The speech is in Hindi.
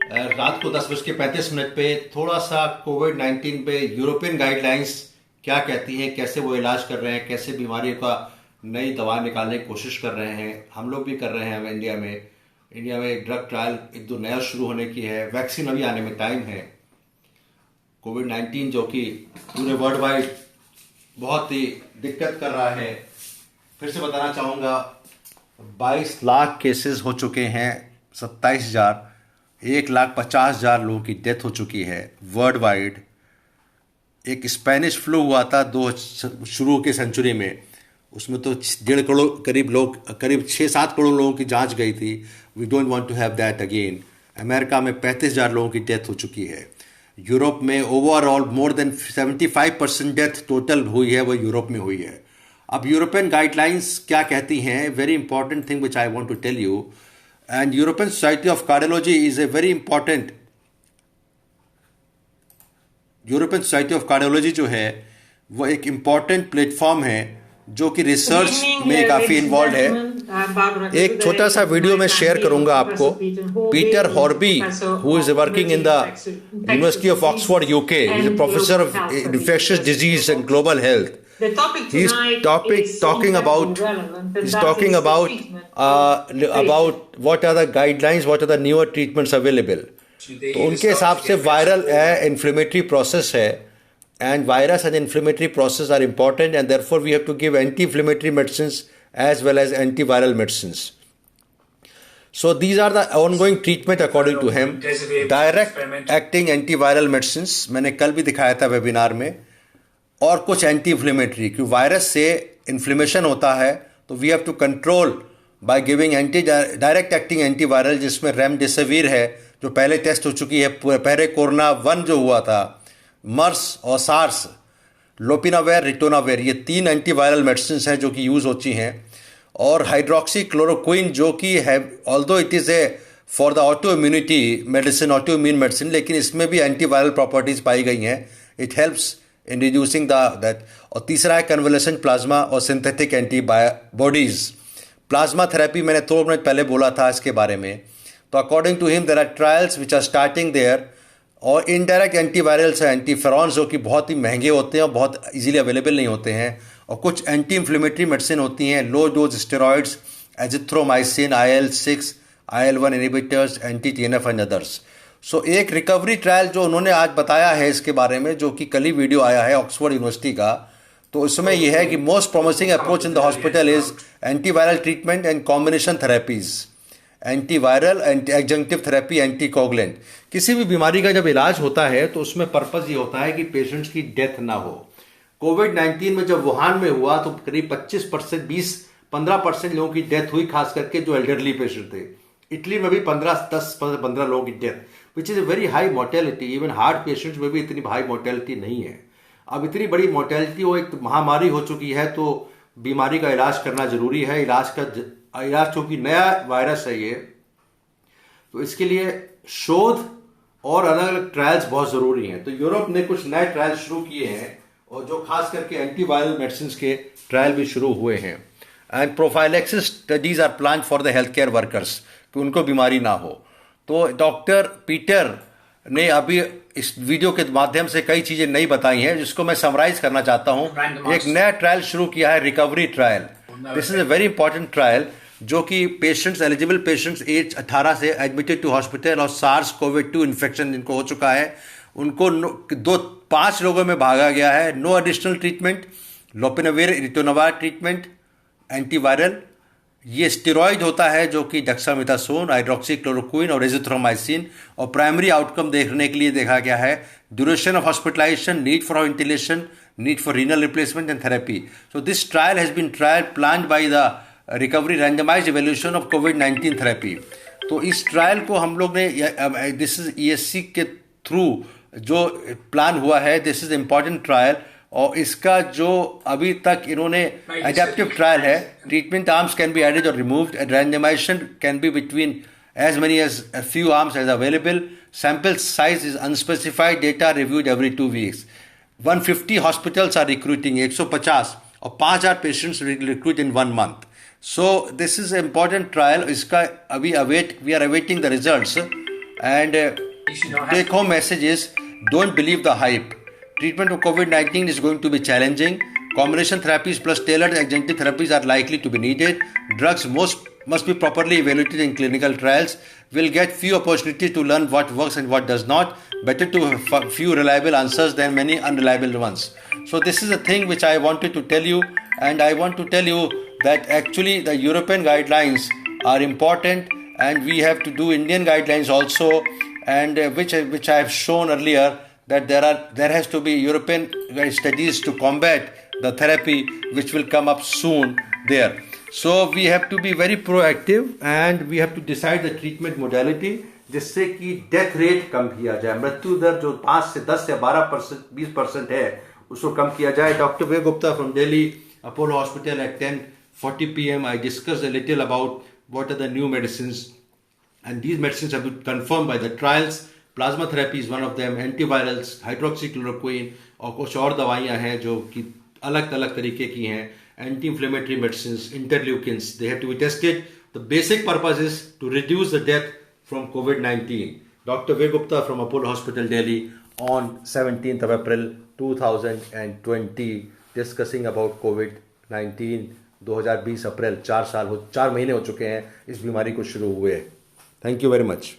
रात को 10:35 पे थोड़ा सा कोविड-19 पे यूरोपियन गाइडलाइंस क्या कहती हैं, कैसे वो इलाज कर रहे हैं, कैसे बीमारियों का नई दवा निकालने की कोशिश कर रहे हैं। हम लोग भी कर रहे हैं। इंडिया में एक ड्रग ट्रायल एक दो नया शुरू होने की है। वैक्सीन अभी आने में टाइम है। कोविड-19 जो कि पूरे वर्ल्ड वाइड बहुत ही दिक्कत कर रहा है। फिर से बताना चाहूँगा, 22 लाख केसेस हो चुके हैं, 27,000, 1,50,000 लोगों की डेथ हो चुकी है वर्ल्ड वाइड। एक स्पेनिश फ्लू हुआ था दो शुरू की सेंचुरी में, उसमें तो 1.5 करोड़ करीब 6-7 करोड़ लोगों की जांच गई थी। We don't want to have that again. America में 35,000 लोगों की डेथ हो चुकी है। यूरोप में overall more than 75% death total हुई है, वो यूरोप में हुई है। अब यूरोपियन गाइडलाइंस क्या कहती हैं? Very important thing which I want to tell you. And European Society of Cardiology is a very important, European Society of Cardiology जो है वो एक इम्पॉर्टेंट प्लेटफॉर्म है जो कि रिसर्च में काफ़ी इन्वॉल्व है। एक छोटा सा वीडियो मैं शेयर करूंगा आपको। Peter Horby, who is working in the university of Oxford UK, is a professor of infectious disease and global health. He's talking about what are the guidelines, what are the newer treatments available. तो उनके हिसाब से वायरल है, इन्फ्लेमेटरी प्रोसेस है, and virus and inflammatory process are important, and therefore we have to give anti-inflammatory medicines as well as antiviral medicines. So these are the ongoing treatment according to him. Direct acting antiviral medicines मैंने कल भी दिखाया था वेबिनार में, और कुछ एंटी इन्फ्लेमेटरी, क्योंकि वायरस से इन्फ्लेमेशन होता है तो we have to control by giving direct acting antiviral, जिसमें रेमडेसिविर है जो पहले टेस्ट हो चुकी है। पहले कोरोना 1 जो हुआ था, मर्स और सार्स, लोपिनावेर, रिटोनावेर, ये 3 एंटीवायरल मेडिसिन हैं जो कि यूज़ होती हैं। और हाइड्रोक्सी क्लोरोक्विन जो कि है, although it is A for the auto immunity medicine, auto immune medicine, लेकिन इसमें भी एंटीवायरल प्रॉपर्टीज़ पाई गई हैं। It helps in reducing that. और तीसरा है कन्वलेसेंट प्लाज्मा और सिंथेटिक एंटीबॉडीज। प्लाज्मा थेरेपी मैंने 2 मिनट पहले बोला था इसके बारे में। तो according to him there are trials which are starting there. और इनडायरेक्ट एंटीवायरल्स हैं, एंटीफेरॉन्स, जो कि बहुत ही महंगे होते हैं और बहुत इजीली अवेलेबल नहीं होते हैं। और कुछ एंटी इन्फ्लेमेटरी मेडिसिन होती हैं, low dose steroids, azithromycin, IL-6, IL-1 inhibitors, anti TNF and others. So एक रिकवरी ट्रायल जो उन्होंने आज बताया है इसके बारे में, जो कि कल ही वीडियो आया है ऑक्सफोर्ड यूनिवर्सिटी का, तो इसमें यह है कि most promising approach in the hospital is antiviral treatment and combination therapies. Antiviral, anti adjunctive therapy, anticoagulant. किसी भी बीमारी का जब इलाज होता है तो उसमें पर्पज ये होता है कि पेशेंट्स की डेथ ना हो। कोविड-19 में जब वुहान में हुआ तो करीब 25%, 20-15% लोगों की डेथ हुई, खास करके जो एल्डरली पेशेंट थे। इटली में भी 10-15 लोगों की death, which is a very high mortality. Even heart patients में भी इतनी हाई मोर्टेलिटी नहीं है। अब इतनी बड़ी मोर्टेलिटी, वो एक महामारी हो चुकी है, तो बीमारी का इलाज करना जरूरी है। इलाज चूंकि नया वायरस है ये, तो इसके लिए शोध और अलग अलग ट्रायल्स बहुत जरूरी हैं। तो यूरोप ने कुछ नए ट्रायल शुरू किए हैं, और जो खास करके एंटीवायरल मेडिसिन के ट्रायल भी शुरू हुए हैं। And prophylaxis studies are plan for the health care workers, कि उनको बीमारी ना हो। तो डॉक्टर पीटर ने अभी इस वीडियो के माध्यम से कई चीजें नई बताई हैं, जिसको मैं समराइज करना चाहता हूं। एक नया ट्रायल शुरू किया है, recovery trial. This is a very important trial, जो कि पेशेंट्स, एलिजिबल पेशेंट्स एज 18 से एडमिटेड टू हॉस्पिटल और सार्स कोविड-2 इन्फेक्शन जिनको हो चुका है, उनको 5 लोगों में भागा गया है। No additional treatment, lopinavir, ritonavir treatment, antiviral. ये स्टेरॉइड होता है जो कि डेक्सामेथासोन, हाइड्रोक्सी क्लोरोक्विन और एजिथ्रोमाइसिन। और प्राइमरी आउटकम देखने के लिए देखा गया है duration of hospitalisation, need for ventilation, need for renal replacement and therapy. So this trial has been planned by the recovery randomised evaluation of कोविड-19 थेरेपी। तो इस ट्रायल को हम लोग ने, दिस इज ESC के थ्रू जो प्लान हुआ है, दिस इज इम्पॉर्टेंट ट्रायल। और इसका जो अभी तक इन्होंने एडेप्टिव ट्रायल है, treatment arms can be added और removed, randomization can be between as many as a few arms as available, sample size is unspecified, data reviewed every 2 weeks. 150 hospitals are recruiting, 150, और 5,000 patients recruit in 1 month. So this is an important trial. इसका अभी we are awaiting the results. And take home message is, don't believe the hype. Treatment of COVID-19 is going to be challenging. Combination therapies plus tailored adjunctive therapies are likely to be needed. Drugs must be properly evaluated in clinical trials. We'll get few opportunities to learn what works and what does not. Better to have few reliable answers than many unreliable ones. So this is a thing which I wanted to tell you, and I want to tell you that actually the European guidelines are important, and we have to do Indian guidelines also, and which I have shown earlier, that there has to be European studies to combat the therapy which will come up soon there. So we have to be very proactive, and we have to decide the treatment modality जिससे कि डेथ रेट कम किया जाए, मृत्यु दर जो 5 से 10 या 12% 20% है उसको कम किया जाए. Doctor way Gupta from Delhi Apollo Hospital at 10:40 p.m. I discussed a little about what are the new medicines, and these medicines have been confirmed by the trials. Plasma therapy is one of them, antivirals, hydroxychloroquine, और कुछ और दवाइयाँ हैं जो कि अलग अलग तरीके की हैं, anti-inflammatory medicines, interleukins, they have to be tested. The basic purpose is to reduce the death from COVID-19. Dr. V. Gupta from Apollo Hospital, Delhi, on 17th of April 2020, discussing about COVID-19. 2020 अप्रैल 4 महीने हो चुके हैं इस बीमारी को शुरू हुए. Thank you very much.